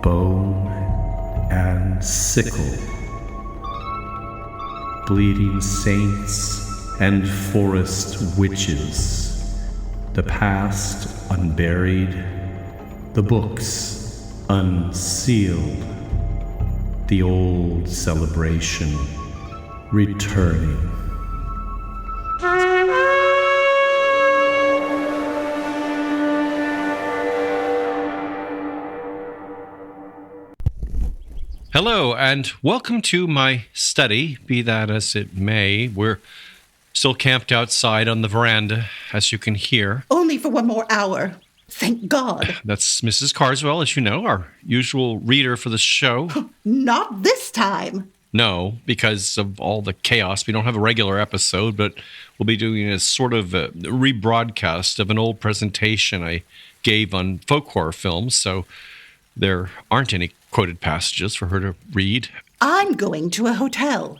bone and sickle, bleeding saints and forest witches, the past unburied, the books unsealed, the old celebration returning. Hello, and welcome to my study, be that as it may. We're still camped outside on the veranda, as you can hear. Only for one more hour. Thank God. That's Mrs. Carswell, as you know, our usual reader for the show. Not this time. No, because of all the chaos. We don't have a regular episode, but we'll be doing a sort of a rebroadcast of an old presentation I gave on folk horror films, so there aren't any quoted passages for her to read. I'm going to a hotel.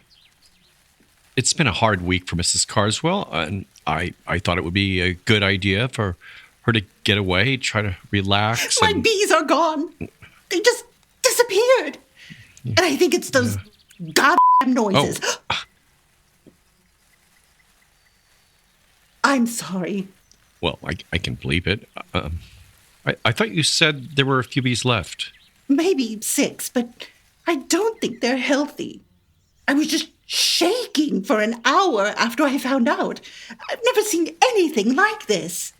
It's been a hard week for Mrs. Carswell, and I thought it would be a good idea for her to get away, try to relax. My bees are gone. They just disappeared. And I think it's those goddamn noises. Oh. I'm sorry. Well, I can bleep it. I thought you said there were a few bees left. Maybe 6, but I don't think they're healthy. I was just shaking for an hour after I found out. I've never seen anything like this.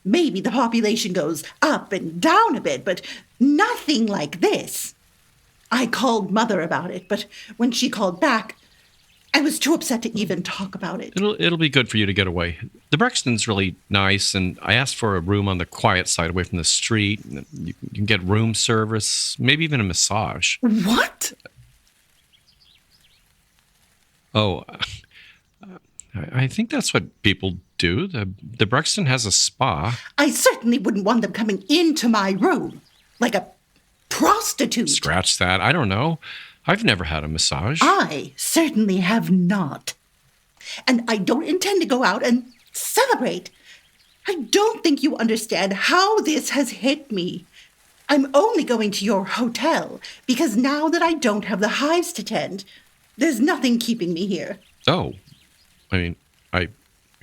Maybe the population goes up and down a bit, but nothing like this. I called Mother about it, but when she called back, I was too upset to even talk about it. It'll be good for you to get away. The Brexton's really nice, and I asked for a room on the quiet side away from the street. You can get room service, maybe even a massage. What? Oh, I think that's what people do. The Brexton has a spa. I certainly wouldn't want them coming into my room like a prostitute. Scratch that. I don't know. I've never had a massage. I certainly have not. And I don't intend to go out and celebrate. I don't think you understand how this has hit me. I'm only going to your hotel because now that I don't have the hives to tend, there's nothing keeping me here. Oh, I mean, I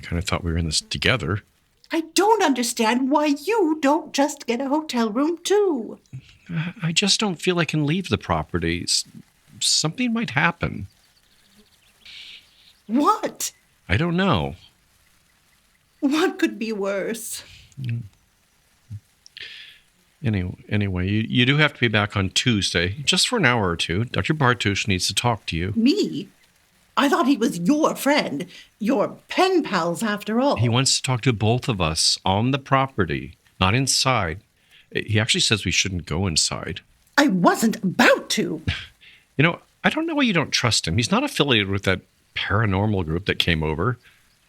kind of thought we were in this together. I don't understand why you don't just get a hotel room too. I just don't feel I can leave the properties. Something might happen. What? I don't know. What could be worse? Anyway, you do have to be back on Tuesday, just for an hour or two. Dr. Bartush needs to talk to you. Me? I thought he was your friend. Your pen pals, after all. He wants to talk to both of us on the property, not inside. He actually says we shouldn't go inside. I wasn't about to. You know, I don't know why you don't trust him. He's not affiliated with that paranormal group that came over.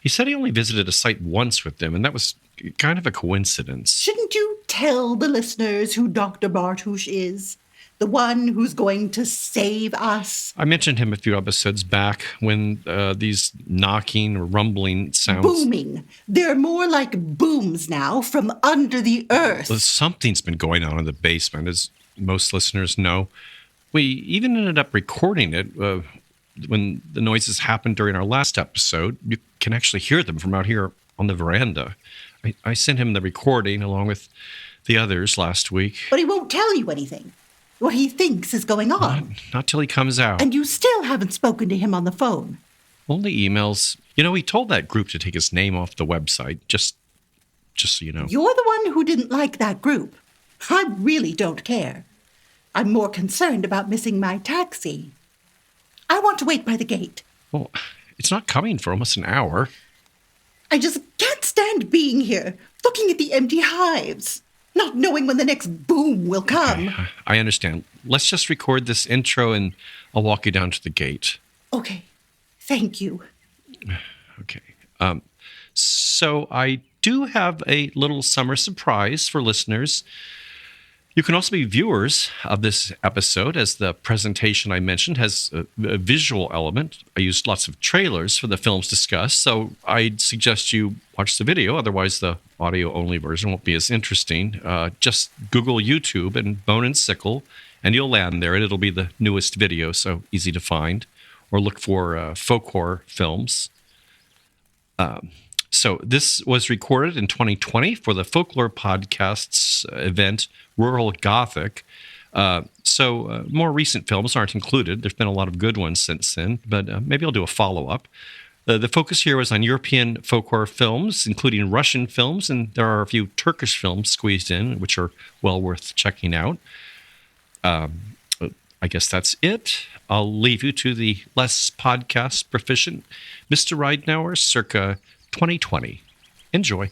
He said he only visited a site once with them, and that was kind of a coincidence. Shouldn't you tell the listeners who Dr. Bartush is? The one who's going to save us? I mentioned him a few episodes back when these knocking or rumbling sounds... Booming. They're more like booms now from under the earth. Well, something's been going on in the basement, as most listeners know. We even ended up recording it when the noises happened during our last episode. You can actually hear them from out here on the veranda. I sent him the recording along with the others last week. But he won't tell you anything. What he thinks is going on. Not till he comes out. And you still haven't spoken to him on the phone. Only emails. You know, he told that group to take his name off the website, just so you know. You're the one who didn't like that group. I really don't care. I'm more concerned about missing my taxi. I want to wait by the gate. Well, it's not coming for almost an hour. I just can't stand being here, looking at the empty hives, not knowing when the next boom will come. Okay, I understand. Let's just record this intro and I'll walk you down to the gate. Okay. Thank you. Okay. So I do have a little summer surprise for listeners. You can also be viewers of this episode, as the presentation I mentioned has a visual element. I used lots of trailers for the films discussed, so I'd suggest you watch the video. Otherwise, the audio-only version won't be as interesting. Just Google YouTube and Bone and Sickle, and you'll land there, and it'll be the newest video, so easy to find. Or look for folklore films. So this was recorded in 2020 for the Folklore Podcast's event, Rural Gothic. So more recent films aren't included. There's been a lot of good ones since then, but maybe I'll do a follow-up. The focus here was on European folklore films, including Russian films, and there are a few Turkish films squeezed in, which are well worth checking out. I guess that's it. I'll leave you to the less podcast proficient Mr. Ridenour circa 2020. Enjoy.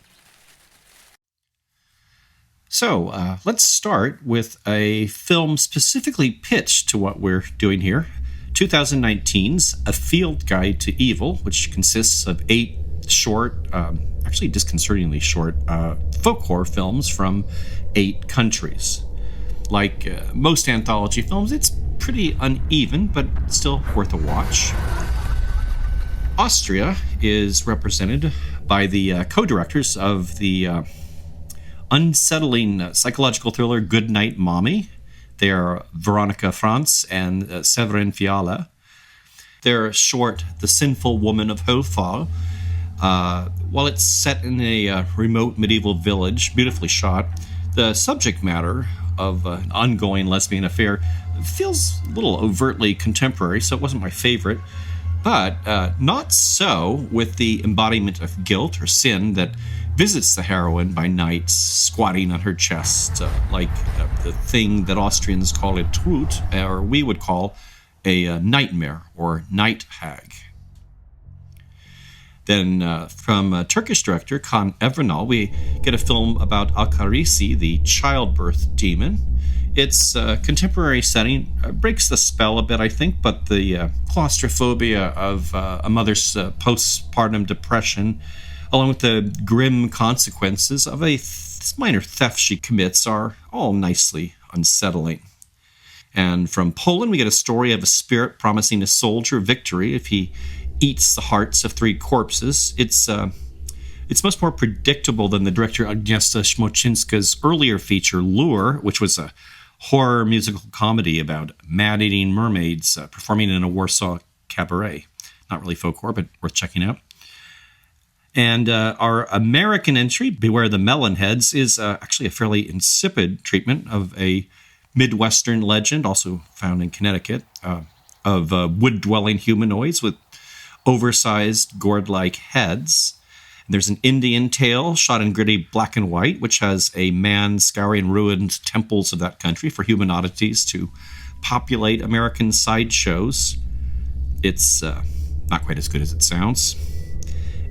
So let's start with a film specifically pitched to what we're doing here. 2019's A Field Guide to Evil, which consists of 8 short, actually disconcertingly short, folklore films from 8 countries. Like most anthology films, it's pretty uneven, but still worth a watch. Austria is represented by the co-directors of the unsettling psychological thriller Good Night, Mommy. They are Veronica Franz and Severin Fiala. Their short, The Sinful Woman of Hofal, while it's set in a remote medieval village, beautifully shot, the subject matter of an ongoing lesbian affair feels a little overtly contemporary, so it wasn't my favorite. But not so with the embodiment of guilt or sin that visits the heroine by night, squatting on her chest, like the thing that Austrians call a Trut, or we would call a nightmare or night hag. Then from Turkish director Kan Evrenal, we get a film about Akarisi, the childbirth demon. Its contemporary setting breaks the spell a bit, I think, but the claustrophobia of a mother's postpartum depression, along with the grim consequences of a minor theft she commits, are all nicely unsettling. And from Poland, we get a story of a spirit promising a soldier victory if he eats the hearts of 3 corpses. It's much more predictable than the director Agnieszka Szmoczynska's earlier feature, Lure, which was a horror musical comedy about man-eating mermaids performing in a Warsaw cabaret. Not really folklore, but worth checking out. And our American entry, Beware the Melonheads, is actually a fairly insipid treatment of a Midwestern legend, also found in Connecticut, of wood-dwelling humanoids with oversized, gourd-like heads. There's an Indian tale shot in gritty black and white, which has a man scouring ruined temples of that country for human oddities to populate American sideshows. It's not quite as good as it sounds.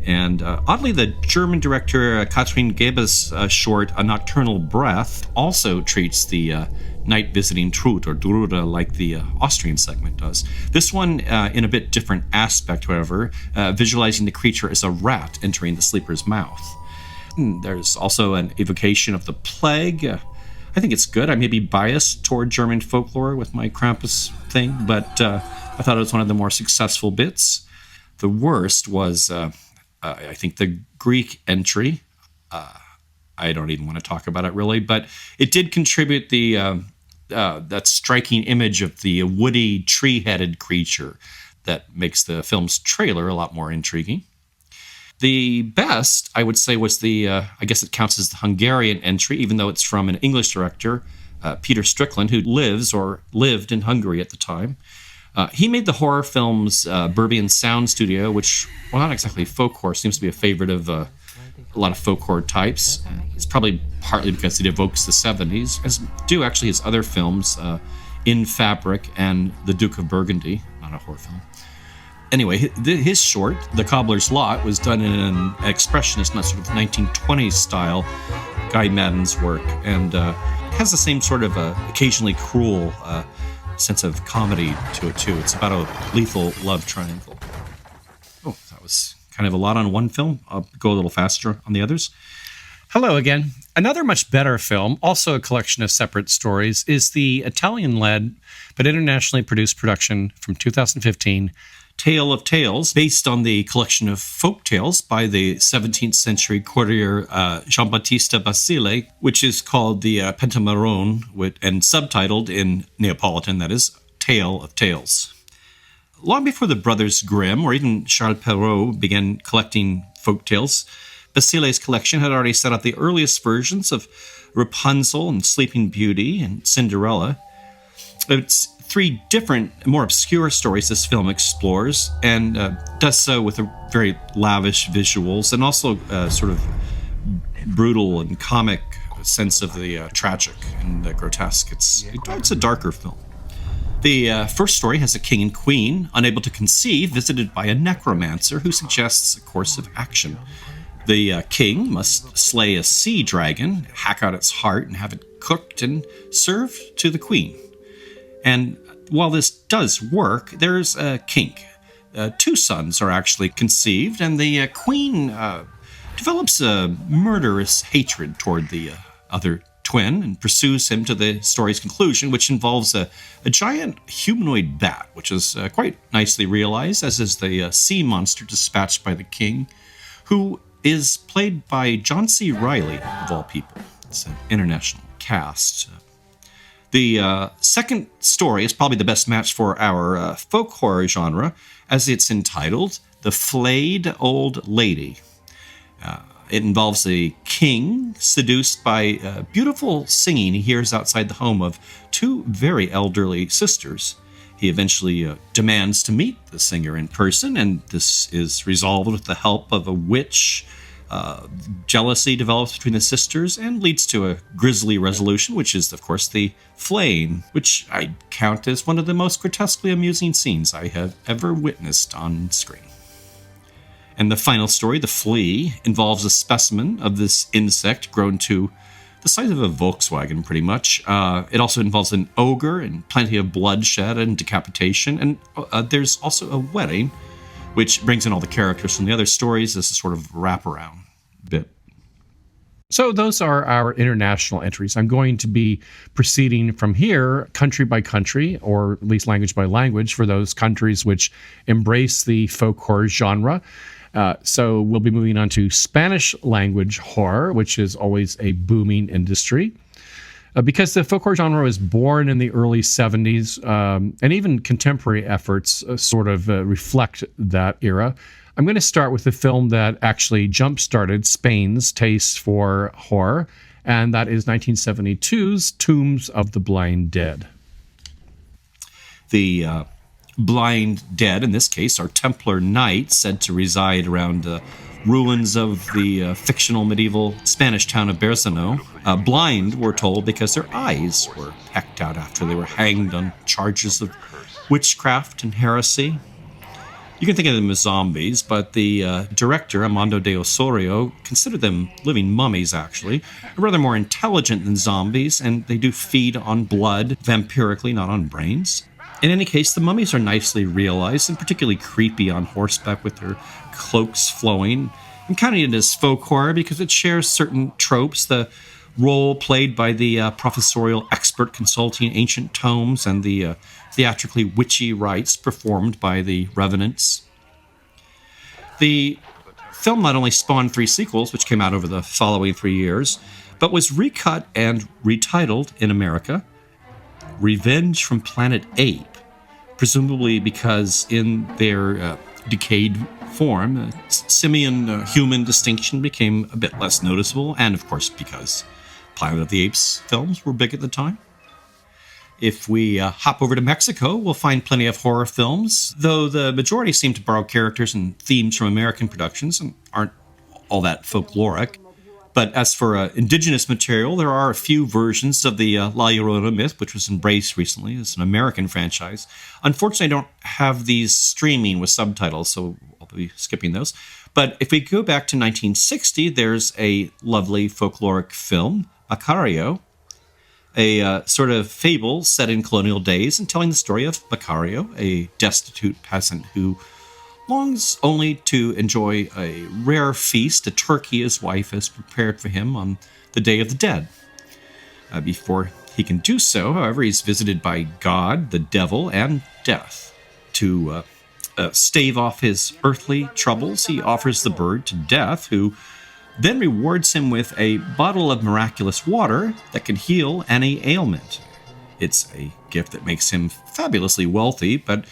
And oddly, the German director Katrin Gebe's short A Nocturnal Breath also treats the night-visiting Trut or Druda like the Austrian segment does. This one in a bit different aspect, however, visualizing the creature as a rat entering the sleeper's mouth. There's also an evocation of the plague. I think it's good. I may be biased toward German folklore with my Krampus thing, but I thought it was one of the more successful bits. The worst was, I think, the Greek entry. I don't even want to talk about it, really, but it did contribute that striking image of the woody, tree-headed creature that makes the film's trailer a lot more intriguing. The best, I would say, was I guess it counts as the Hungarian entry, even though it's from an English director, Peter Strickland, who lives or lived in Hungary at the time. He made the horror films Burbian Sound Studio, which, well, not exactly folklore, seems to be a favorite of a lot of folklore types. It's probably partly because it evokes the 70s, as do actually his other films, In Fabric and The Duke of Burgundy, not a horror film. Anyway, his short, The Cobbler's Lot, was done in an expressionist, not sort of 1920s style, Guy Madden's work, and has the same sort of occasionally cruel sense of comedy to it, too. It's about a lethal love triangle. That was kind of a lot on one film. I'll go a little faster on the others. Hello again. Another much better film, also a collection of separate stories, is the Italian-led but internationally produced production from 2015, Tale of Tales, based on the collection of folk tales by the 17th century courtier Giambattista Basile, which is called the Pentamerone, and subtitled in Neapolitan, that is, Tale of Tales. Long before the Brothers Grimm or even Charles Perrault began collecting folk tales, Basile's collection had already set out the earliest versions of Rapunzel and Sleeping Beauty and Cinderella. It's 3 different, more obscure stories this film explores, and does so with a very lavish visuals and also sort of brutal and comic sense of the tragic and the grotesque. It's a darker film. The first story has a king and queen, unable to conceive, visited by a necromancer who suggests a course of action. The king must slay a sea dragon, hack out its heart, and have it cooked and served to the queen. And while this does work, there's a kink. 2 sons are actually conceived, and the queen develops a murderous hatred toward the other twin and pursues him to the story's conclusion, which involves a giant humanoid bat, which is quite nicely realized, as is the sea monster dispatched by the king, who is played by John C. Reilly, of all people. It's an international cast. The second story is probably the best match for our folk horror genre, as it's entitled The Flayed Old Lady. It involves a king seduced by beautiful singing he hears outside the home of 2 very elderly sisters. He eventually demands to meet the singer in person, and this is resolved with the help of a witch. Jealousy develops between the sisters and leads to a grisly resolution, which is, of course, the flaying, which I count as one of the most grotesquely amusing scenes I have ever witnessed on screen. And the final story, The Flea, involves a specimen of this insect grown to the size of a Volkswagen, pretty much. It also involves an ogre and plenty of bloodshed and decapitation, and there's also a wedding, which brings in all the characters from the other stories as a sort of wraparound bit. So those are our international entries. I'm going to be proceeding from here, country by country, or at least language by language, for those countries which embrace the folk horror genre. So we'll be moving on to Spanish language horror, which is always a booming industry. Because the folk horror genre was born in the early 70s, and even contemporary efforts sort of reflect that era, I'm going to start with the film that actually jump-started Spain's taste for horror, and that is 1972's Tombs of the Blind Dead. The blind dead, in this case, are Templar knights said to reside around the ruins of the fictional medieval Spanish town of Berzano. Blind, we're told, because their eyes were pecked out after they were hanged on charges of witchcraft and heresy. You can think of them as zombies, but the director, Armando de Osorio, considered them living mummies, actually, rather more intelligent than zombies, and they do feed on blood, vampirically, not on brains. In any case, the mummies are nicely realized and particularly creepy on horseback with their cloaks flowing. I'm counting it as folk horror because it shares certain tropes, the role played by the professorial expert consulting ancient tomes and the theatrically witchy rites performed by the revenants. The film not only spawned 3 sequels, which came out over the following 3 years, but was recut and retitled in America Revenge from Planet Ape, presumably because in their decayed form, simian human distinction became a bit less noticeable, and of course because Planet of the Apes films were big at the time. If we hop over to Mexico, we'll find plenty of horror films, though the majority seem to borrow characters and themes from American productions and aren't all that folkloric. But as for indigenous material, there are a few versions of the La Llorona myth, which was embraced recently as an American franchise. Unfortunately, I don't have these streaming with subtitles, so I'll be skipping those. But if we go back to 1960, there's a lovely folkloric film, Macario, a sort of fable set in colonial days and telling the story of Macario, a destitute peasant who longs only to enjoy a rare feast, a turkey his wife has prepared for him on the Day of the Dead. Before he can do so, however, he's visited by God, the devil, and death. To stave off his earthly troubles, he offers the bird to Death, who then rewards him with a bottle of miraculous water that can heal any ailment. It's a gift that makes him fabulously wealthy, but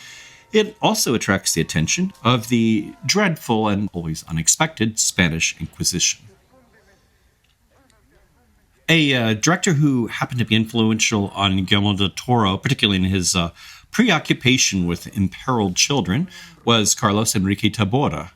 it also attracts the attention of the dreadful and always unexpected Spanish Inquisition. A director who happened to be influential on Guillermo del Toro, particularly in his preoccupation with imperiled children, was Carlos Enrique Taboada.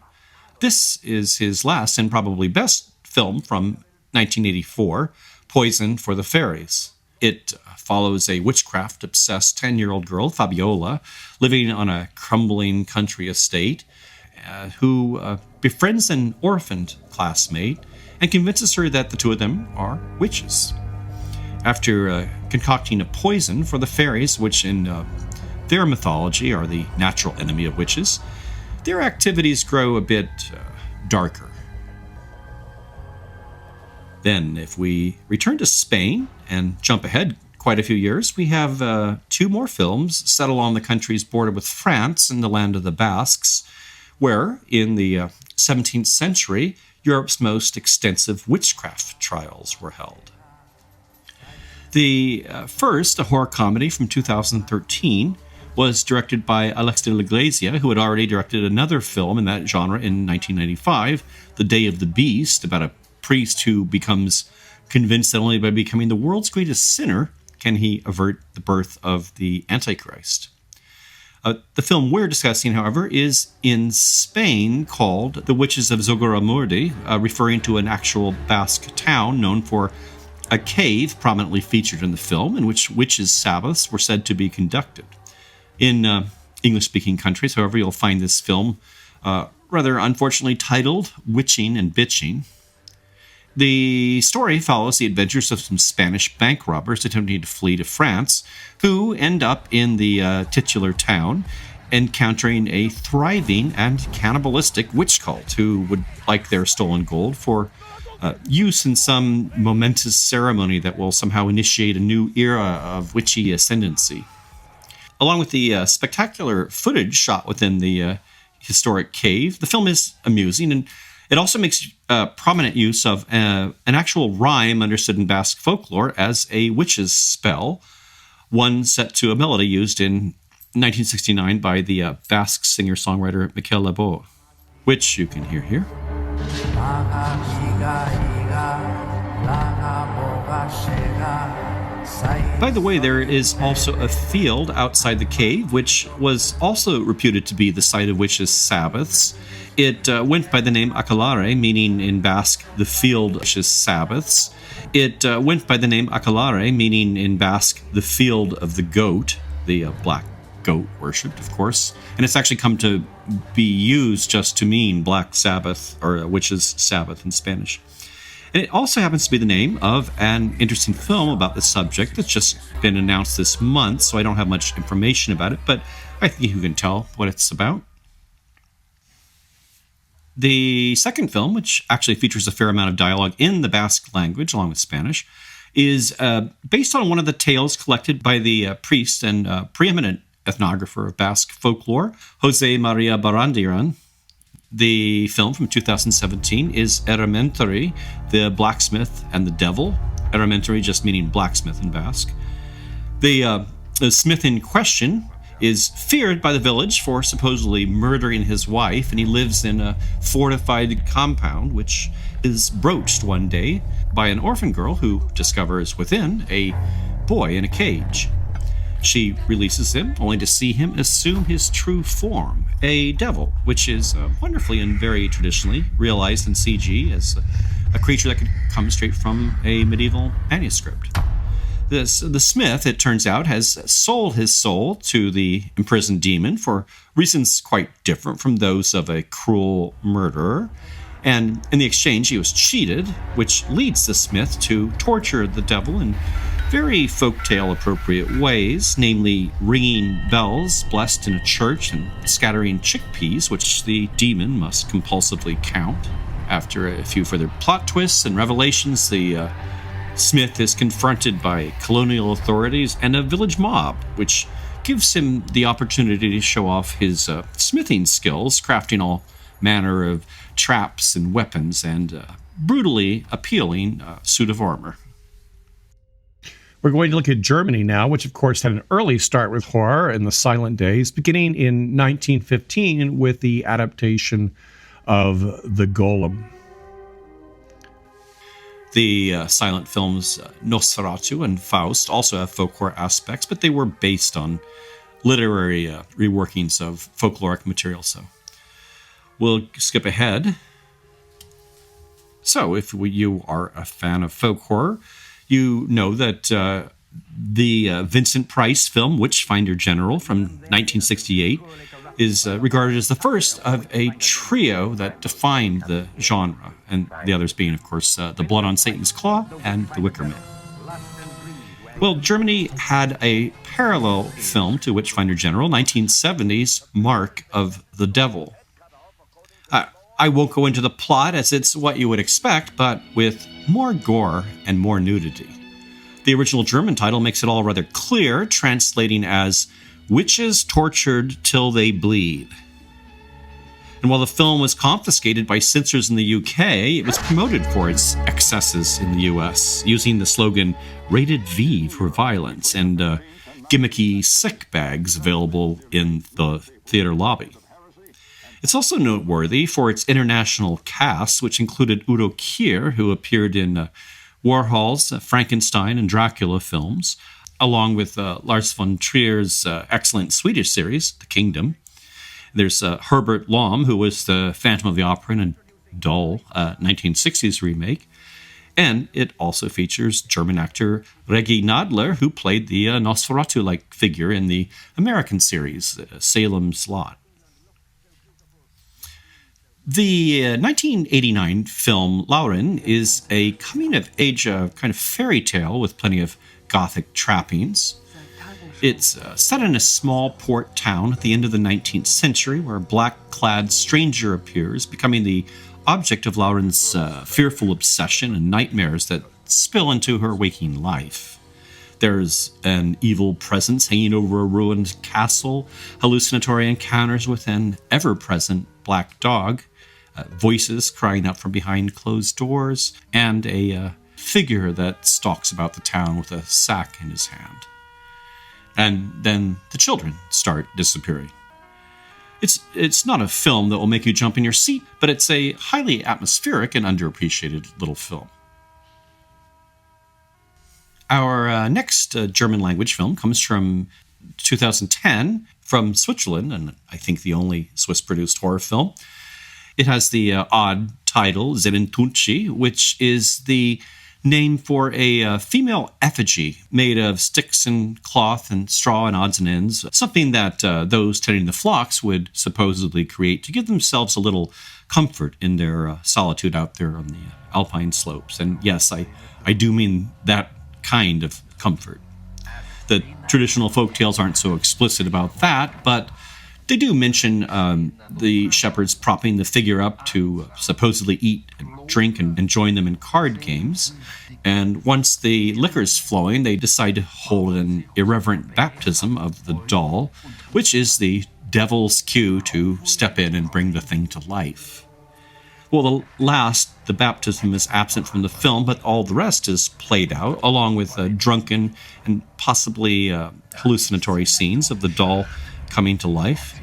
This is his last and probably best film from 1984, Poison for the Fairies. It follows a witchcraft-obsessed 10-year-old girl, Fabiola, living on a crumbling country estate, who befriends an orphaned classmate and convinces her that the two of them are witches. After concocting a poison for the fairies, which in their mythology are the natural enemy of witches, their activities grow a bit darker. Then, if we return to Spain and jump ahead quite a few years, we have two more films set along the country's border with France in the land of the Basques, where, in the 17th century, Europe's most extensive witchcraft trials were held. The first, a horror comedy from 2013, was directed by Alex de la Iglesia, who had already directed another film in that genre in 1995, The Day of the Beast, about a priest who becomes convinced that only by becoming the world's greatest sinner can he avert the birth of the Antichrist. The film we're discussing, however, is in Spain called The Witches of Zugarramurdi, referring to an actual Basque town known for a cave prominently featured in the film in which witches' Sabbaths were said to be conducted. In English-speaking countries, however, you'll find this film rather unfortunately titled Witching and Bitching. The story follows the adventures of some Spanish bank robbers attempting to flee to France, who end up in the titular town, encountering a thriving and cannibalistic witch cult who would like their stolen gold for use in some momentous ceremony that will somehow initiate a new era of witchy ascendancy. Along with the spectacular footage shot within the historic cave, the film is amusing, and it also makes prominent use of an actual rhyme understood in Basque folklore as a witch's spell, one set to a melody used in 1969 by the Basque singer-songwriter Mikel Labo, which you can hear here. By the way, there is also a field outside the cave, which was also reputed to be the site of witches' Sabbaths. It went by the name Acalare, meaning in Basque, the field of witches' Sabbaths. It went by the name Acalare, meaning in Basque, the field of the goat, the black goat worshipped, of course. And it's actually come to be used just to mean Black Sabbath, or witches' Sabbath in Spanish. And it also happens to be the name of an interesting film about the subject that's just been announced this month, so I don't have much information about it, but I think you can tell what it's about. The second film, which actually features a fair amount of dialogue in the Basque language, along with Spanish, is based on one of the tales collected by the priest and preeminent ethnographer of Basque folklore, Jose Maria Barandiaran. The film from 2017 is Errementari, the Blacksmith and the Devil. Errementari just meaning blacksmith in Basque. The smith in question is feared by the village for supposedly murdering his wife, and he lives in a fortified compound, which is broached one day by an orphan girl who discovers within a boy in a cage. She releases him, only to see him assume his true form, a devil, which is wonderfully and very traditionally realized in CG as a creature that could come straight from a medieval manuscript. The smith, it turns out, has sold his soul to the imprisoned demon for reasons quite different from those of a cruel murderer. And in the exchange, he was cheated, which leads the smith to torture the devil and very folktale appropriate ways, namely ringing bells blessed in a church and scattering chickpeas, which the demon must compulsively count. After a few further plot twists and revelations, the Smith is confronted by colonial authorities and a village mob, which gives him the opportunity to show off his smithing skills, crafting all manner of traps and weapons and brutally appealing suit of armor. We're going to look at Germany now, which of course had an early start with horror in the silent days, beginning in 1915 with the adaptation of The Golem. The silent films Nosferatu and Faust also have folklore aspects, but they were based on literary reworkings of folkloric material, so we'll skip ahead. So if you are a fan of folk horror, you know that the Vincent Price film Witchfinder General from 1968 is regarded as the first of a trio that defined the genre, and the others being, of course, The Blood on Satan's Claw and The Wicker Man. Well, Germany had a parallel film to Witchfinder General, 1970's Mark of the Devil. I won't go into the plot as it's what you would expect, but with more gore and more nudity. The original German title makes it all rather clear, translating as Witches Tortured Till They Bleed. And while the film was confiscated by censors in the UK, it was promoted for its excesses in the US, using the slogan Rated V for violence and gimmicky sick bags available in the theater lobby. It's also noteworthy for its international cast, which included Udo Kier, who appeared in Warhol's Frankenstein and Dracula films, along with Lars von Trier's excellent Swedish series, The Kingdom. There's Herbert Lom, who was the Phantom of the Opera in a dull 1960s remake. And it also features German actor Regi Nadler, who played the Nosferatu-like figure in the American series, Salem's Lot. The 1989 film Laurin is a coming-of-age kind of fairy tale with plenty of Gothic trappings. It's set in a small port town at the end of the 19th century where a black-clad stranger appears, becoming the object of Laurin's fearful obsession and nightmares that spill into her waking life. There's an evil presence hanging over a ruined castle, hallucinatory encounters with an ever-present black dog, voices crying out from behind closed doors, and a figure that stalks about the town with a sack in his hand. And then the children start disappearing. It's not a film that will make you jump in your seat, but it's a highly atmospheric and underappreciated little film. Our next German language film comes from 2010 from Switzerland, and I think the only Swiss-produced horror film. It has the odd title, Sennentuntschi, which is the name for a female effigy made of sticks and cloth and straw and odds and ends, something that those tending the flocks would supposedly create to give themselves a little comfort in their solitude out there on the alpine slopes. And yes, I do mean that kind of comfort. The traditional folktales aren't so explicit about that, but they do mention the shepherds propping the figure up to supposedly eat and drink and join them in card games. And once the liquor's flowing, they decide to hold an irreverent baptism of the doll, which is the devil's cue to step in and bring the thing to life. Well, the baptism is absent from the film, but all the rest is played out, along with drunken and possibly hallucinatory scenes of the doll coming to life.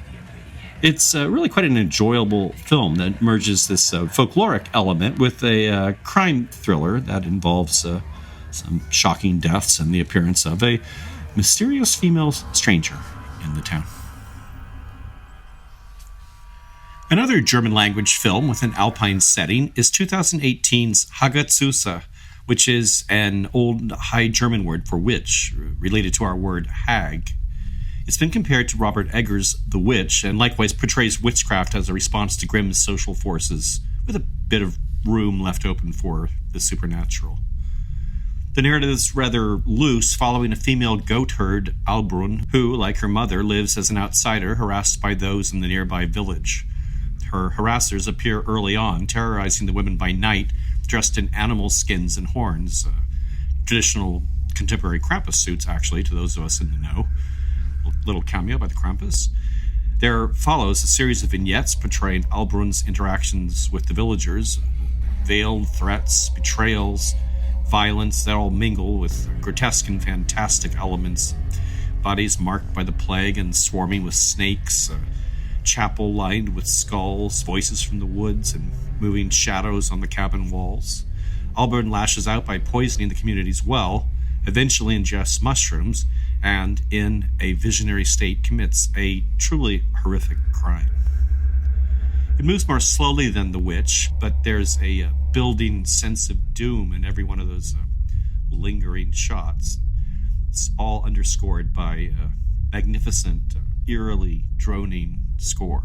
It's really quite an enjoyable film that merges this folkloric element with a crime thriller that involves some shocking deaths and the appearance of a mysterious female stranger in the town. Another German-language film with an alpine setting is 2018's Hagazusa, which is an old High German word for witch, related to our word hag. It's been compared to Robert Eggers' The Witch, and likewise portrays witchcraft as a response to grim social forces, with a bit of room left open for the supernatural. The narrative is rather loose, following a female goat herd, Albrun, who, like her mother, lives as an outsider, harassed by those in the nearby village. Her harassers appear early on, terrorizing the women by night, dressed in animal skins and horns. Traditional contemporary Krampus suits, actually, to those of us in the know. A little cameo by the Krampus. There follows a series of vignettes portraying Albrun's interactions with the villagers. Veiled threats, betrayals, violence that all mingle with grotesque and fantastic elements. Bodies marked by the plague and swarming with snakes, a chapel lined with skulls, voices from the woods, and moving shadows on the cabin walls. Albrun lashes out by poisoning the community's well, eventually ingests mushrooms, and in a visionary state commits a truly horrific crime. It moves more slowly than The Witch, but there's a building sense of doom in every one of those lingering shots. It's all underscored by a magnificent, eerily droning score.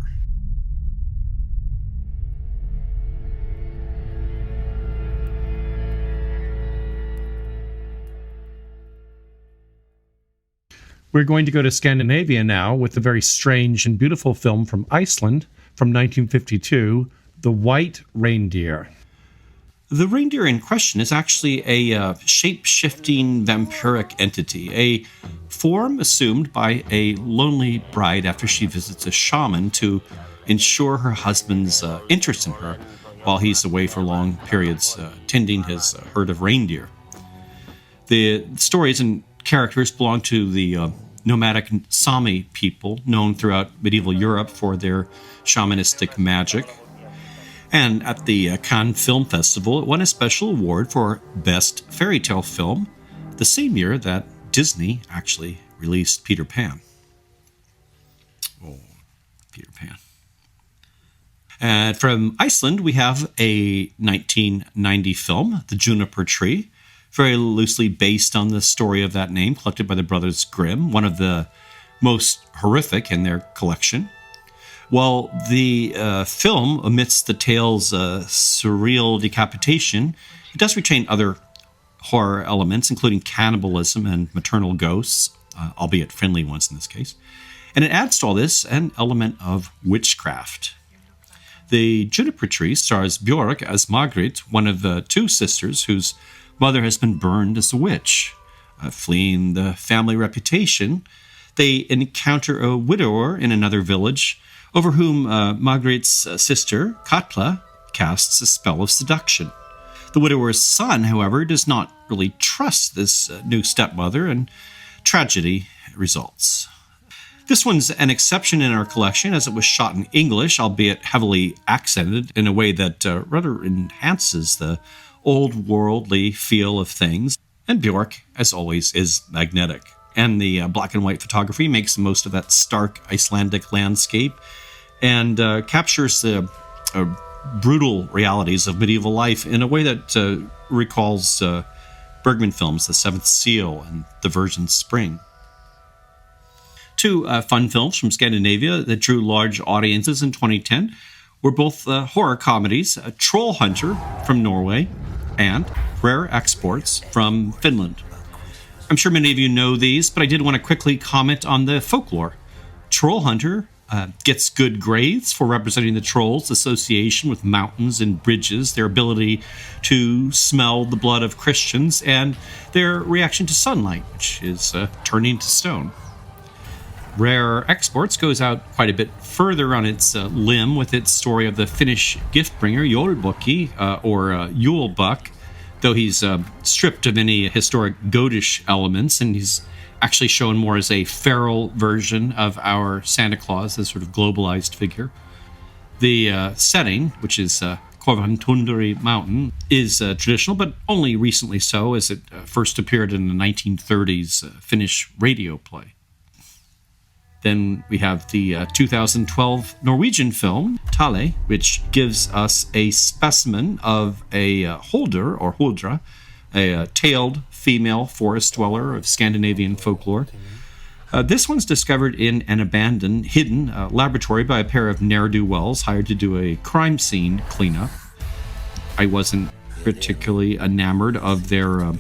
We're going to go to Scandinavia now with a very strange and beautiful film from Iceland from 1952, The White Reindeer. The reindeer in question is actually a shape-shifting vampiric entity, a form assumed by a lonely bride after she visits a shaman to ensure her husband's interest in her while he's away for long periods tending his herd of reindeer. The stories and characters belong to the nomadic Sami people known throughout medieval Europe for their shamanistic magic. And at the Cannes Film Festival, it won a special award for Best Fairy Tale Film, the same year that Disney actually released Peter Pan. Oh, Peter Pan. And from Iceland, we have a 1990 film, The Juniper Tree, very loosely based on the story of that name, collected by the Brothers Grimm, one of the most horrific in their collection. While the film omits the tale's surreal decapitation, it does retain other horror elements, including cannibalism and maternal ghosts, albeit friendly ones in this case. And it adds to all this an element of witchcraft. The Juniper Tree stars Björk as Margret, one of the two sisters whose mother has been burned as a witch. Fleeing the family reputation, they encounter a widower in another village over whom Margaret's sister, Katla, casts a spell of seduction. The widower's son, however, does not really trust this new stepmother, and tragedy results. This one's an exception in our collection as it was shot in English, albeit heavily accented in a way that rather enhances the old worldly feel of things. And Björk, as always, is magnetic. And the black and white photography makes the most of that stark Icelandic landscape and captures the brutal realities of medieval life in a way that recalls Bergman films, The Seventh Seal and The Virgin's Spring. Two fun films from Scandinavia that drew large audiences in 2010 were both horror comedies, Troll Hunter from Norway and Rare Exports from Finland. I'm sure many of you know these, but I did want to quickly comment on the folklore. Troll Hunter gets good grades for representing the trolls' association with mountains and bridges, their ability to smell the blood of Christians, and their reaction to sunlight, which is turning to stone. Rare Exports goes out quite a bit further on its limb with its story of the Finnish gift-bringer Jolbukki, or Yule-Buck, though he's stripped of any historic goatish elements, and he's actually shown more as a feral version of our Santa Claus, this sort of globalized figure. The setting, which is Korvantundari Mountain, is traditional, but only recently so, as it first appeared in the 1930s Finnish radio play. Then we have the 2012 Norwegian film, Tale, which gives us a specimen of a holder, or huldra, a tailed female forest dweller of Scandinavian folklore. This one's discovered in an abandoned, hidden laboratory by a pair of ne'er-do-wells hired to do a crime scene cleanup. I wasn't particularly enamored of their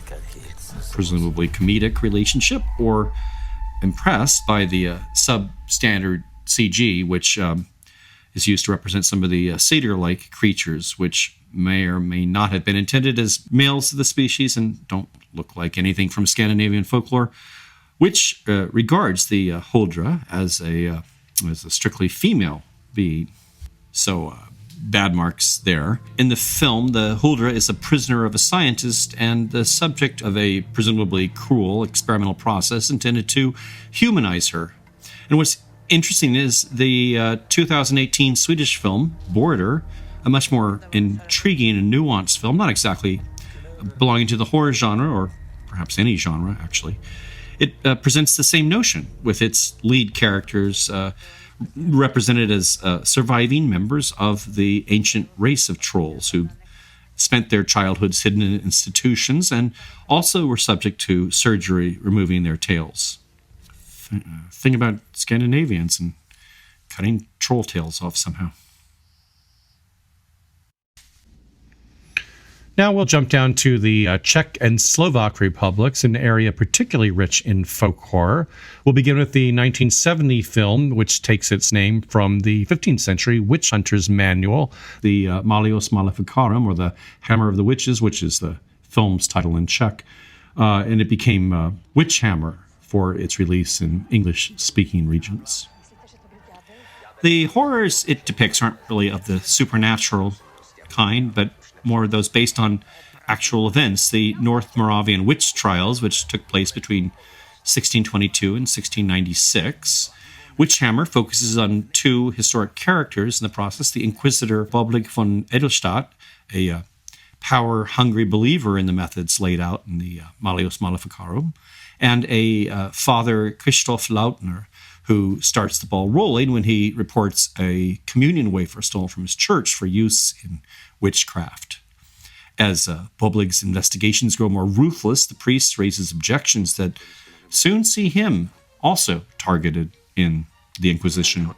presumably comedic relationship, or impressed by the substandard CG, which is used to represent some of the satyr-like creatures, which may or may not have been intended as males of the species and don't look like anything from Scandinavian folklore, which regards the Huldra as a strictly female being. So bad marks there. In the film, the Huldra is a prisoner of a scientist and the subject of a presumably cruel experimental process intended to humanize her. And what's interesting is the 2018 Swedish film, Border, a much more intriguing and nuanced film, not exactly belonging to the horror genre, or perhaps any genre, actually. It presents the same notion, with its lead characters represented as surviving members of the ancient race of trolls who spent their childhoods hidden in institutions and also were subject to surgery removing their tails. Thing about Scandinavians and cutting troll tails off somehow. Now we'll jump down to the Czech and Slovak republics, an area particularly rich in folk horror. We'll begin with the 1970 film, which takes its name from the 15th century witch hunter's manual, the Malleus Maleficarum, or the Hammer of the Witches, which is the film's title in Czech. And it became Witch Hammer for its release in English-speaking regions. The horrors it depicts aren't really of the supernatural kind, but more of those based on actual events. The North Moravian witch trials, which took place between 1622 and 1696. Witchhammer focuses on two historic characters in the process, the Inquisitor Boblig von Edelstadt, a power-hungry believer in the methods laid out in the Malleus Maleficarum, and a Father Christoph Lautner, who starts the ball rolling when he reports a communion wafer stolen from his church for use in witchcraft. As Boblig's investigations grow more ruthless, the priest raises objections that soon see him also targeted in the Inquisition.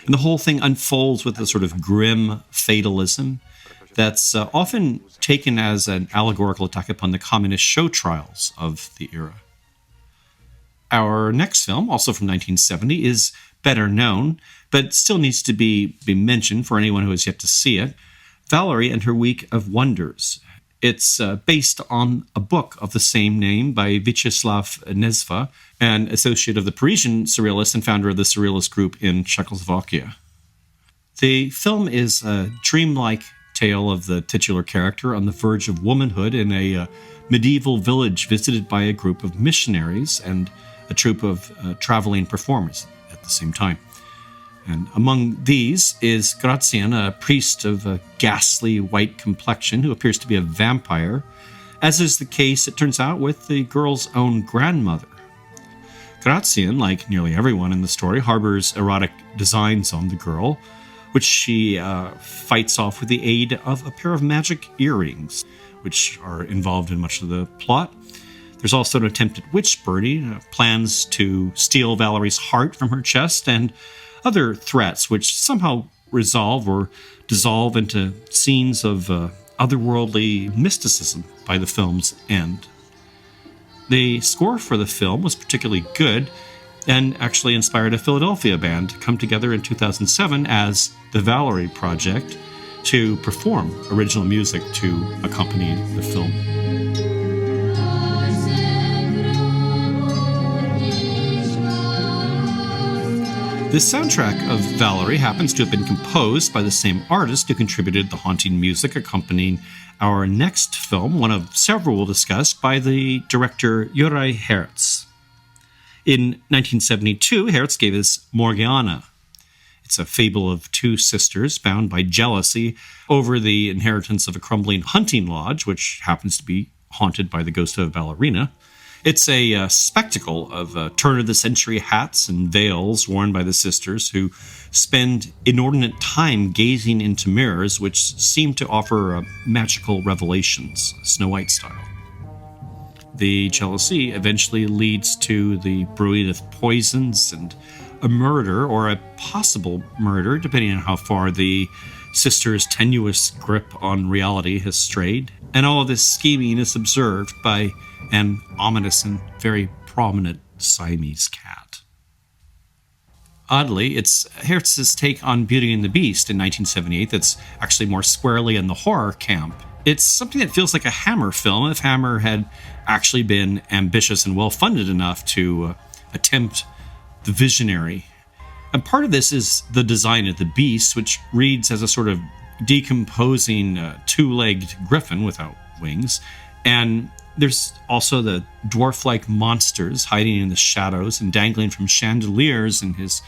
And the whole thing unfolds with a sort of grim fatalism that's often taken as an allegorical attack upon the communist show trials of the era. Our next film, also from 1970, is better known, but still needs to be mentioned for anyone who has yet to see it. Valerie and Her Week of Wonders. It's based on a book of the same name by Vyacheslav Nezva, an associate of the Parisian Surrealists and founder of the Surrealist group in Czechoslovakia. The film is a dreamlike tale of the titular character on the verge of womanhood in a medieval village visited by a group of missionaries and a troupe of traveling performers at the same time. And among these is Grazian, a priest of a ghastly white complexion who appears to be a vampire, as is the case, it turns out, with the girl's own grandmother. Grazian, like nearly everyone in the story, harbors erotic designs on the girl, which she fights off with the aid of a pair of magic earrings, which are involved in much of the plot. There's also an attempt at witch birdie, plans to steal Valerie's heart from her chest, and other threats which somehow resolve or dissolve into scenes of otherworldly mysticism by the film's end. The score for the film was particularly good and actually inspired a Philadelphia band to come together in 2007 as the Valerie Project to perform original music to accompany the film. The soundtrack of Valerie happens to have been composed by the same artist who contributed the haunting music accompanying our next film, one of several we'll discuss, by the director Juraj Herz. In 1972, Herz gave us Morgiana. It's a fable of two sisters bound by jealousy over the inheritance of a crumbling hunting lodge, which happens to be haunted by the ghost of a ballerina. It's a spectacle of turn-of-the-century hats and veils worn by the sisters who spend inordinate time gazing into mirrors which seem to offer magical revelations, Snow White style. The jealousy eventually leads to the brewing of poisons and a murder, or a possible murder, depending on how far the sisters' tenuous grip on reality has strayed. And all of this scheming is observed by an ominous and very prominent Siamese cat. Oddly, it's Hertz's take on Beauty and the Beast in 1978 that's actually more squarely in the horror camp. It's something that feels like a Hammer film if Hammer had actually been ambitious and well-funded enough to attempt the visionary. And part of this is the design of the beast, which reads as a sort of decomposing two-legged griffin without wings. And there's also the dwarf-like monsters hiding in the shadows and dangling from chandeliers in his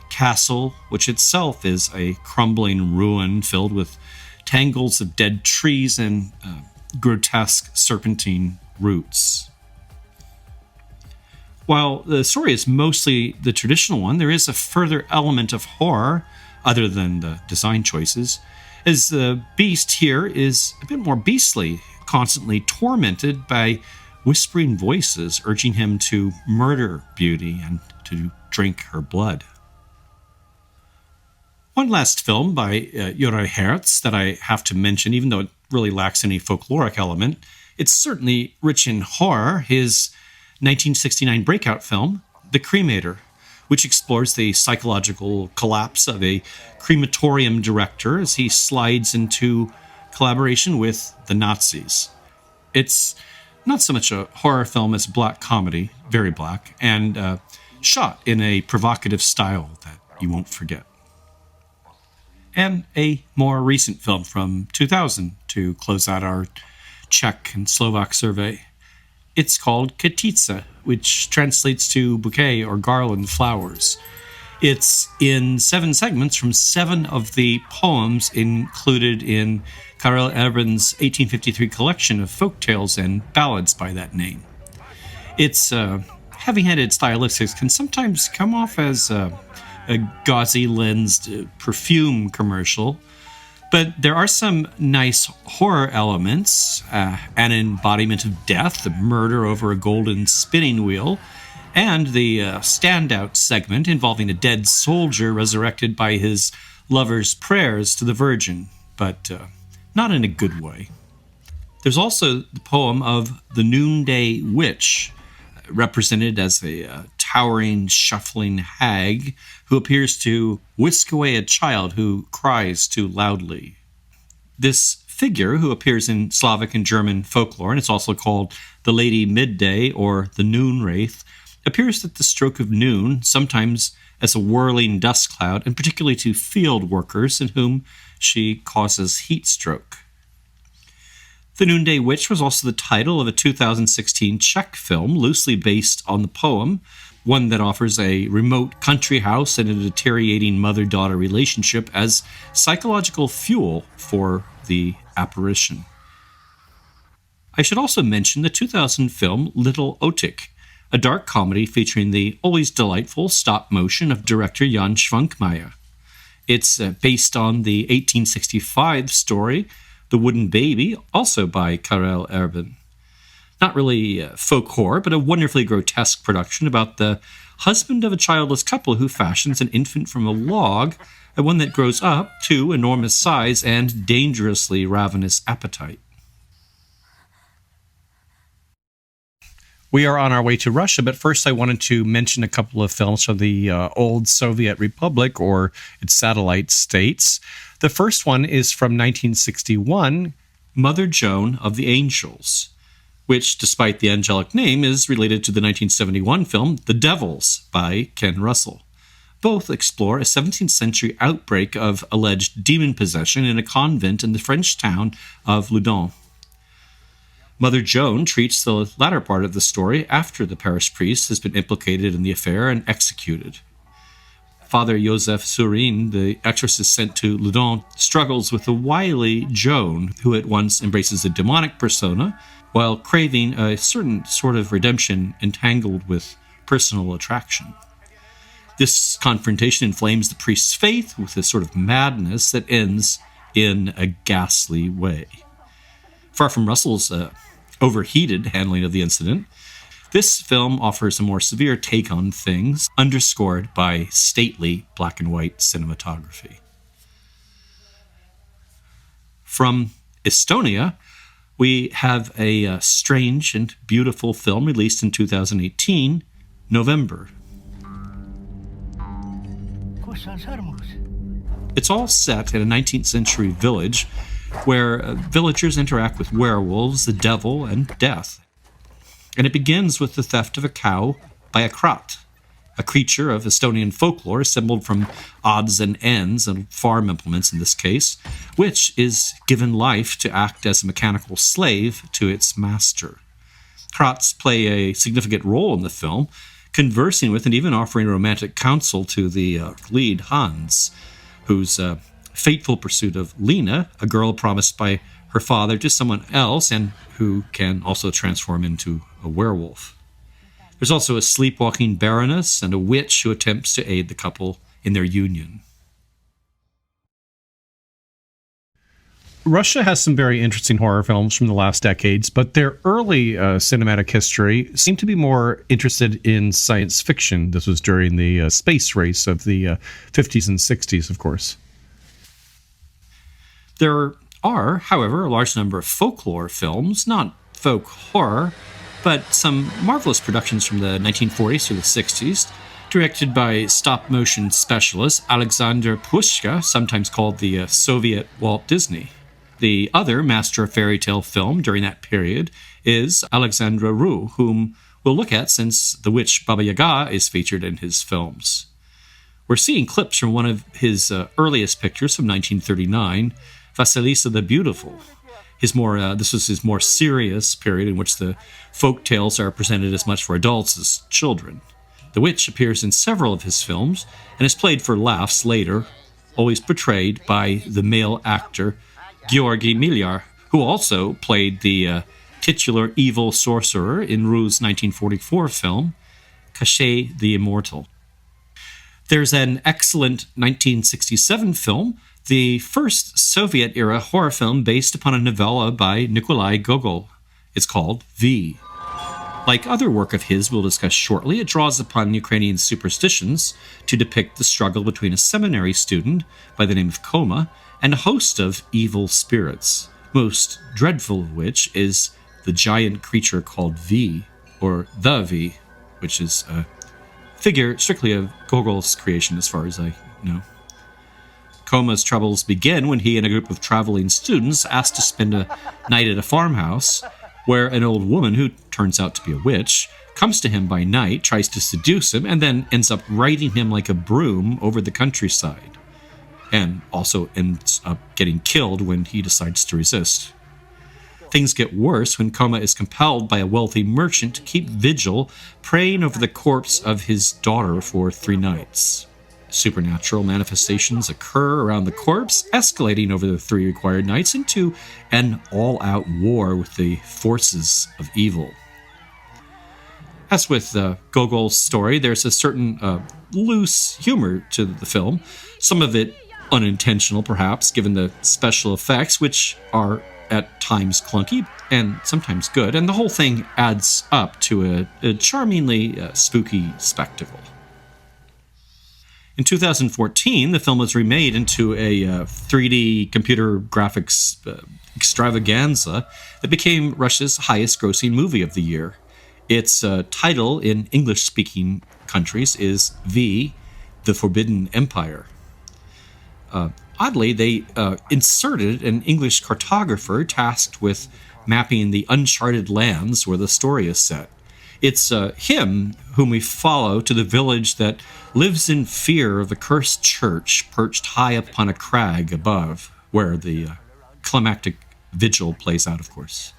castle, which itself is a crumbling ruin filled with tangles of dead trees and grotesque serpentine roots. While the story is mostly the traditional one, there is a further element of horror, other than the design choices, as the beast here is a bit more beastly, constantly tormented by whispering voices urging him to murder Beauty and to drink her blood. One last film by Uri Herz that I have to mention, even though it really lacks any folkloric element, it's certainly rich in horror, his 1969 breakout film, The Cremator, which explores the psychological collapse of a crematorium director as he slides into collaboration with the Nazis. It's not so much a horror film as a black comedy, very black, and shot in a provocative style that you won't forget. And a more recent film from 2000 to close out our Czech and Slovak survey. It's called Kytice, which translates to bouquet or garland flowers. It's in 7 segments from 7 of the poems included in Karel Erben's 1853 collection of folk tales and ballads by that name. Its heavy-handed stylistics can sometimes come off as a gauzy-lensed perfume commercial, but there are some nice horror elements, an embodiment of death, the murder over a golden spinning wheel, and the standout segment involving a dead soldier resurrected by his lover's prayers to the Virgin, but not in a good way. There's also the poem of the Noonday Witch, represented as a towering, shuffling hag who appears to whisk away a child who cries too loudly. This figure, who appears in Slavic and German folklore, and it's also called the Lady Midday or the Noon Wraith, appears at the stroke of noon, sometimes as a whirling dust cloud, and particularly to field workers in whom she causes heat stroke. The Noonday Witch was also the title of a 2016 Czech film loosely based on the poem, one that offers a remote country house and a deteriorating mother-daughter relationship as psychological fuel for the apparition. I should also mention the 2000 film Little Otik, a dark comedy featuring the always delightful stop motion of director Jan Schwankmajer. It's based on the 1865 story The Wooden Baby, also by Karel Erben. Not really folk horror, but a wonderfully grotesque production about the husband of a childless couple who fashions an infant from a log, and one that grows up to enormous size and dangerously ravenous appetite. We are on our way to Russia, but first I wanted to mention a couple of films from the old Soviet Republic or its satellite states. The first one is from 1961, Mother Joan of the Angels, which, despite the angelic name, is related to the 1971 film The Devils by Ken Russell. Both explore a 17th century outbreak of alleged demon possession in a convent in the French town of Loudun. Mother Joan treats the latter part of the story after the parish priest has been implicated in the affair and executed. Father Joseph Surin, the exorcist sent to Loudun, struggles with the wily Joan, who at once embraces a demonic persona while craving a certain sort of redemption entangled with personal attraction. This confrontation inflames the priest's faith with a sort of madness that ends in a ghastly way. Far from Russell's overheated handling of the incident, this film offers a more severe take on things, underscored by stately black and white cinematography. From Estonia, we have a strange and beautiful film released in 2018, November. It's all set in a 19th century village where villagers interact with werewolves, the devil, and death. And it begins with the theft of a cow by a krat, a creature of Estonian folklore assembled from odds and ends and farm implements in this case, which is given life to act as a mechanical slave to its master. Krats play a significant role in the film, conversing with and even offering romantic counsel to the lead, Hans, whose fateful pursuit of Lena, a girl promised by her father to someone else and who can also transform into a werewolf. There's also a sleepwalking baroness and a witch who attempts to aid the couple in their union. Russia has some very interesting horror films from the last decades, but their early cinematic history seemed to be more interested in science fiction. This was during the space race of the 50s and 60s, of course. There are, however, a large number of folklore films, not folk horror, but some marvelous productions from the 1940s through the 60s, directed by stop-motion specialist Alexander Pushka, sometimes called the Soviet Walt Disney. The other master of fairy tale film during that period is Alexandra Rue, whom we'll look at since the witch Baba Yaga is featured in his films. We're seeing clips from one of his earliest pictures from 1939, Vasilisa the Beautiful. This was his more serious period in which the folk tales are presented as much for adults as children. The witch appears in several of his films and is played for laughs later, always portrayed by the male actor Georgi Miliar, who also played the titular evil sorcerer in Rue's 1944 film, Cachet the Immortal. There's an excellent 1967 film, the first Soviet-era horror film based upon a novella by Nikolai Gogol. It's called V. Like other work of his we'll discuss shortly, it draws upon Ukrainian superstitions to depict the struggle between a seminary student by the name of Koma and a host of evil spirits, most dreadful of which is the giant creature called V, or the V, which is a figure strictly of Gogol's creation as far as I know. Koma's troubles begin when he and a group of traveling students ask to spend a night at a farmhouse where an old woman, who turns out to be a witch, comes to him by night, tries to seduce him, and then ends up riding him like a broom over the countryside, and also ends up getting killed when he decides to resist. Things get worse when Koma is compelled by a wealthy merchant to keep vigil, praying over the corpse of his daughter for 3 nights. Supernatural manifestations occur around the corpse, escalating over the 3 required nights into an all-out war with the forces of evil. As with Gogol's story, there's a certain loose humor to the film, some of it unintentional perhaps, given the special effects, which are at times clunky and sometimes good, and the whole thing adds up to a charmingly spooky spectacle. In 2014, the film was remade into a 3D computer graphics extravaganza that became Russia's highest-grossing movie of the year. Its title in English-speaking countries is V, The Forbidden Empire. Oddly, they inserted an English cartographer tasked with mapping the uncharted lands where the story is set. It's him whom we follow to the village that lives in fear of a cursed church perched high upon a crag above, where the climactic vigil plays out, of course.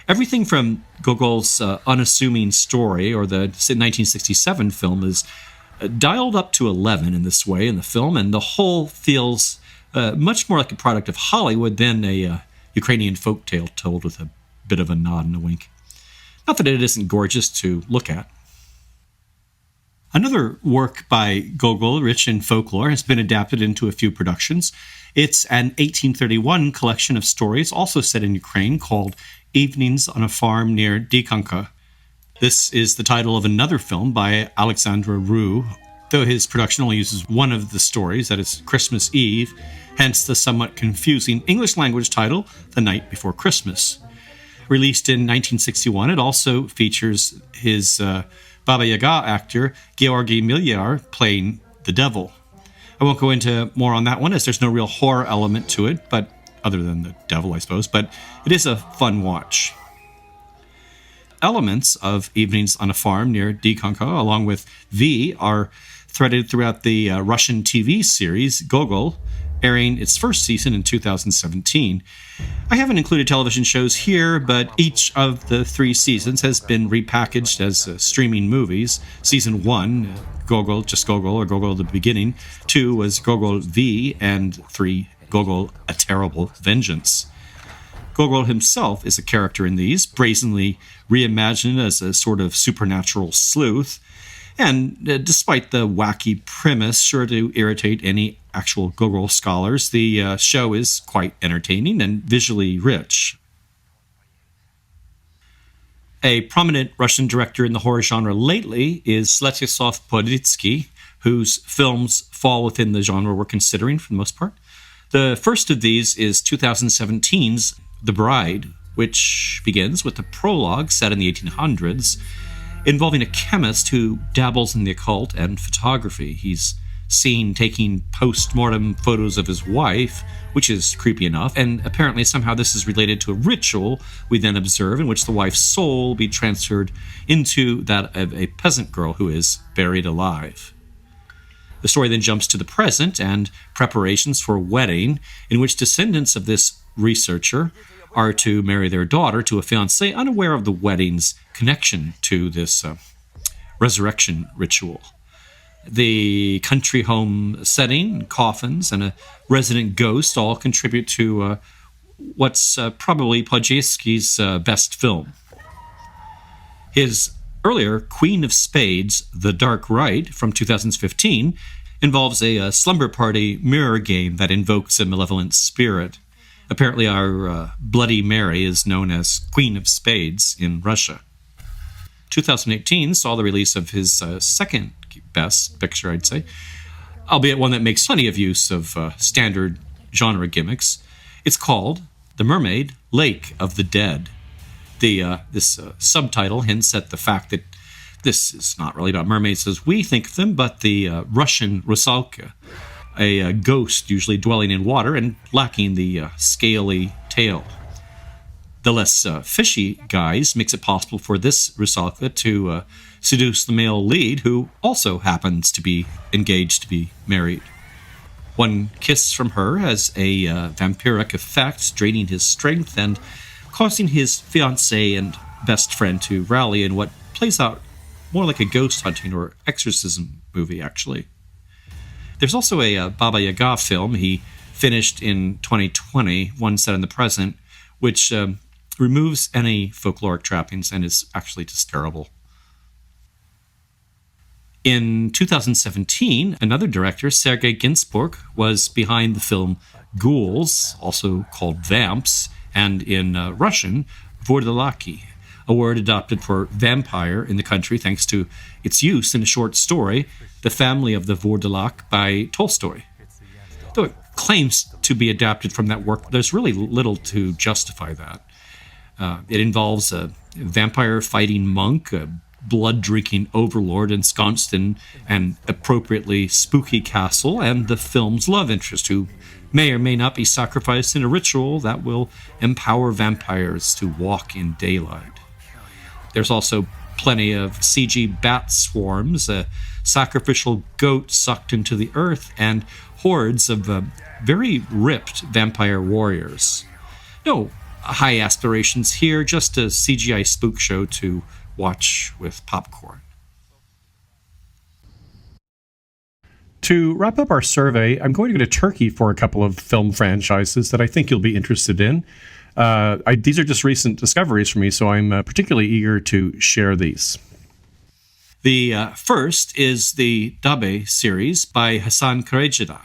Everything from Gogol's unassuming story or the 1967 film is dialed up to 11 in this way in the film, and the whole feels much more like a product of Hollywood than a Ukrainian folktale told with a bit of a nod and a wink. Not that it isn't gorgeous to look at. Another work by Gogol, rich in folklore, has been adapted into a few productions. It's an 1831 collection of stories, also set in Ukraine, called Evenings on a Farm near Dikanka. This is the title of another film by Alexandra Rue, though his production only uses one of the stories, that is Christmas Eve, hence the somewhat confusing English language title, The Night Before Christmas. Released in 1961, it also features his Baba Yaga actor, Georgi Milyar, playing the devil. I won't go into more on that one, as there's no real horror element to it, but other than the devil, I suppose, but it is a fun watch. Elements of Evenings on a Farm near Dikonka, along with V, are threaded throughout the Russian TV series Gogol, airing its first season in 2017. I haven't included television shows here, but each of the 3 seasons has been repackaged as streaming movies. Season 1, Gogol, just Gogol, or Gogol the Beginning. 2 was Gogol V, and 3, Gogol, A Terrible Vengeance. Gogol himself is a character in these, brazenly reimagined as a sort of supernatural sleuth, and despite the wacky premise sure to irritate any actual Gogol scholars, the show is quite entertaining and visually rich. A prominent Russian director in the horror genre lately is Svetoslav Poditsky, whose films fall within the genre we're considering for the most part. The first of these is 2017's The Bride, which begins with a prologue set in the 1800s, involving a chemist who dabbles in the occult and photography. He's seen taking post-mortem photos of his wife, which is creepy enough, and apparently somehow this is related to a ritual we then observe in which the wife's soul will be transferred into that of a peasant girl who is buried alive. The story then jumps to the present and preparations for a wedding in which descendants of this researcher are to marry their daughter to a fiancé unaware of the wedding's connection to this resurrection ritual. The country home setting, coffins, and a resident ghost all contribute to what's probably Podjesky's best film. His earlier Queen of Spades, The Dark Rite, from 2015, involves a slumber party mirror game that invokes a malevolent spirit. Apparently our Bloody Mary is known as Queen of Spades in Russia. 2018 saw the release of his second best picture, I'd say, albeit one that makes plenty of use of standard genre gimmicks. It's called The Mermaid, Lake of the Dead. This subtitle hints at the fact that this is not really about mermaids as we think of them, but the Russian rusalka, a ghost usually dwelling in water and lacking the scaly tail. The less fishy guise makes it possible for this rusalka to seduce the male lead, who also happens to be engaged to be married. One kiss from her has a vampiric effect, draining his strength and causing his fiancée and best friend to rally in what plays out more like a ghost hunting or exorcism movie, actually. There's also a Baba Yaga film he finished in 2020, one set in the present, which removes any folkloric trappings and is actually just terrible. In 2017, another director, Sergei Gainsbourg, was behind the film Ghouls, also called Vamps, and in Russian, Vurdalaki, a word adopted for vampire in the country thanks to its use in a short story, The Family of the Vurdalak by Tolstoy. Though it claims to be adapted from that work, there's really little to justify that. It involves a vampire-fighting monk, a blood-drinking overlord ensconced in an appropriately spooky castle, and the film's love interest, who may or may not be sacrificed in a ritual that will empower vampires to walk in daylight. There's also plenty of CG bat swarms, a sacrificial goat sucked into the earth, and hordes of very ripped vampire warriors. No high aspirations here, just a CGI spook show to watch with popcorn. To wrap up our survey, I'm going to go to Turkey for a couple of film franchises that I think you'll be interested in. These are just recent discoveries for me, so I'm particularly eager to share these. The first is the Dabe series by Hasan Karacida.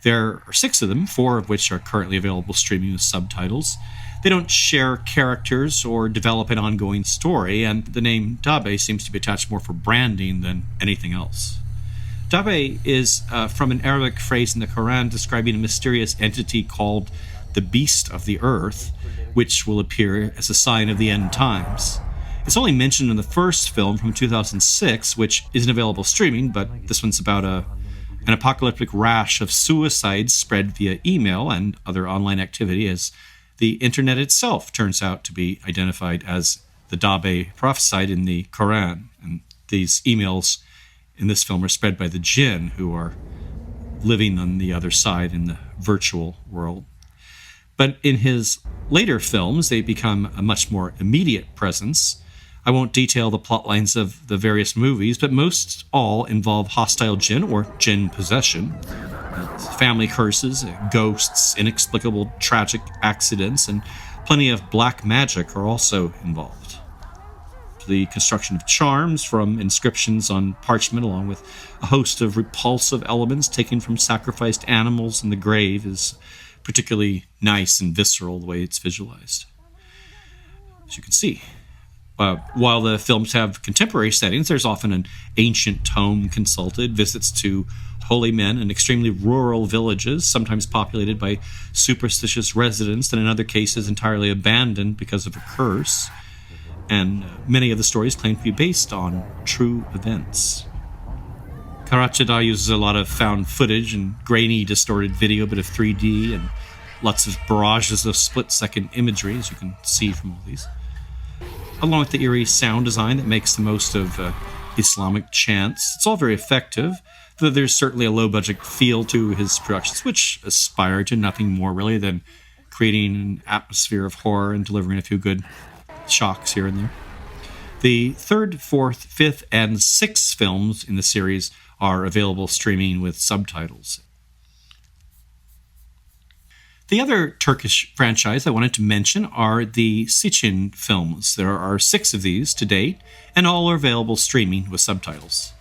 There are 6 of them, 4 of which are currently available streaming with subtitles. They don't share characters or develop an ongoing story, and the name Dabe seems to be attached more for branding than anything else. Dabe is from an Arabic phrase in the Quran describing a mysterious entity called the beast of the earth, which will appear as a sign of the end times. It's only mentioned in the first film from 2006, which isn't available streaming, but this one's about an apocalyptic rash of suicides spread via email and other online activity, as the internet itself turns out to be identified as the Dabe prophesied in the Quran. And these emails in this film are spread by the jinn, who are living on the other side in the virtual world. But in his later films, they become a much more immediate presence. I won't detail the plot lines of the various movies, but most all involve hostile jinn or jinn possession, family curses, ghosts, inexplicable tragic accidents, and plenty of black magic are also involved. The construction of charms from inscriptions on parchment, along with a host of repulsive elements taken from sacrificed animals in the grave, is particularly nice and visceral the way it's visualized. As you can see, while the films have contemporary settings, there's often an ancient tome consulted, visits to holy men in extremely rural villages, sometimes populated by superstitious residents, and in other cases entirely abandoned because of a curse. And many of the stories claim to be based on true events. Karachada uses a lot of found footage and grainy, distorted video, a bit of 3D, and lots of barrages of split-second imagery, as you can see from all these, along with the eerie sound design that makes the most of Islamic chants. It's all very effective, though there's certainly a low-budget feel to his productions, which aspire to nothing more really than creating an atmosphere of horror and delivering a few good shocks here and there. The third, fourth, fifth, and sixth films in the series are available streaming with subtitles. The other Turkish franchise I wanted to mention are the Sitchin films. There are 6 of these to date, and all are available streaming with subtitles.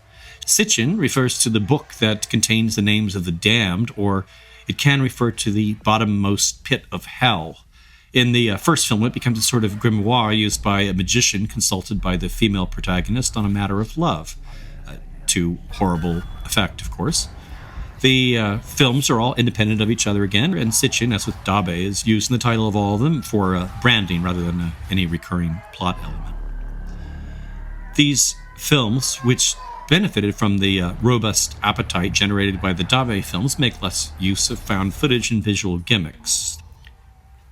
Sitchin refers to the book that contains the names of the damned, or it can refer to the bottommost pit of hell. In the first film, it becomes a sort of grimoire used by a magician consulted by the female protagonist on a matter of love, to horrible effect, of course. The films are all independent of each other again, and Sitchin, as with Dabe, is used in the title of all of them for branding rather than any recurring plot element. These films, which benefited from the robust appetite generated by the Dabe films, make less use of found footage and visual gimmicks.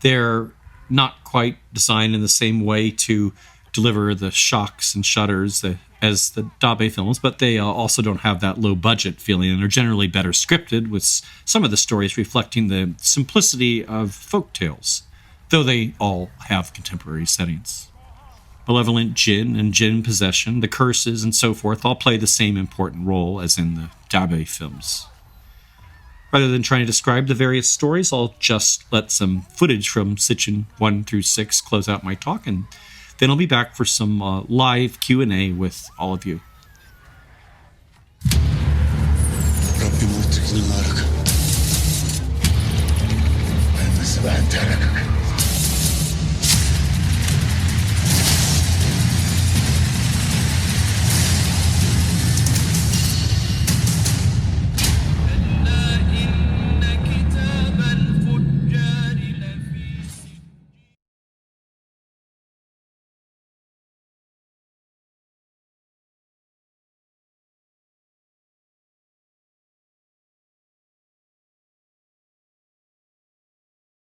They're not quite designed in the same way to deliver the shocks and shudders as the Dabe films, but they also don't have that low-budget feeling and are generally better scripted, with some of the stories reflecting the simplicity of folk tales, though they all have contemporary settings. Malevolent jinn and jinn possession, the curses, and so forth all play the same important role as in the Dabe films. Rather than trying to describe the various stories, I'll just let some footage from Sitchin 1 through 6 close out my talk, and then I'll be back for some live Q&A with all of you.